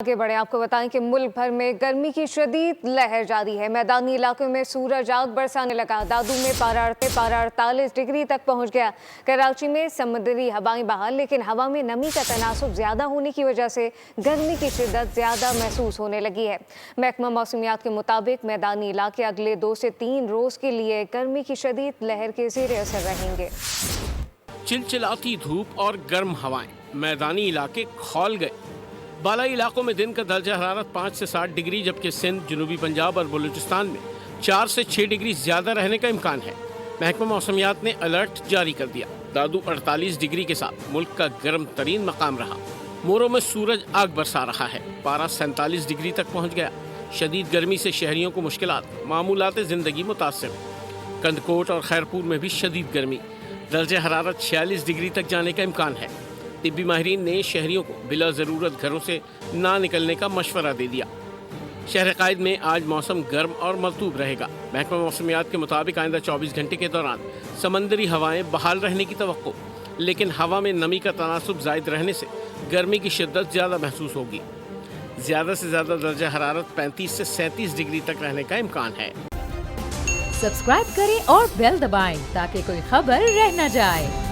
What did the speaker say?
आगे बढ़े आपको बताएं कि मुल्क भर में गर्मी की शदीद लहर जारी है। मैदानी इलाकों में सूरज आग बरसाने लगा। दादू में पारा 48 डिग्री तक पहुंच गया। कराची में समुद्री हवाएं बहाल, लेकिन हवा में नमी का तनासुब ज्यादा होने की वजह से गर्मी की शिद्दत ज्यादा महसूस होने लगी है। महकमा मौसमियात के मुताबिक मैदानी इलाके अगले 2 से 3 रोज के लिए गर्मी की शदीद लहर के ज़ेर असर रहेंगे। चिलचिलाती धूप और गर्म हवाएं मैदानी इलाके खौल गए। बालाई इलाकों में दिन का दर्जा हरारत 5 से 7 डिग्री, जबकि सिंध, जनूबी पंजाब और बलूचिस्तान में 4 से 6 डिग्री ज्यादा रहने का इम्कान है। महकमा मौसमियात ने अलर्ट जारी कर दिया। दादू 48 डिग्री के साथ मुल्क का गर्म तरीन मकाम रहा। मोरो में सूरज आग बरसा रहा है। पारा 47 डिग्री तक पहुंच गया। शदीद गर्मी से शहरियों को मुश्किलात, मामूलात जिंदगी मुतासर। कंदकोट और खैरपुर में भी शदीद गर्मी, दर्जा हरारत 46 डिग्री तक जाने का इम्कान है। तिब्बी माहिरीन ने शहरियों को बिला ज़रूरत घरों से ना निकलने का मशवरा दे दिया। शहर कायद में आज मौसम गर्म और मरतूब रहेगा। महकमा मौसमियात के मुताबिक आइंदा 24 घंटे के दौरान समंदरी हवाएं बहाल रहने की तवक्को, लेकिन हवा में नमी का तनासुब जायद रहने से गर्मी की शिद्दत ज़्यादा महसूस होगी। ज़्यादा से ज़्यादा दर्जा हरारत 35 से 37 डिग्री तक रहने का इम्कान है। सब्सक्राइब करें और बेल दबाएं ताकि कोई खबर रह न जाए।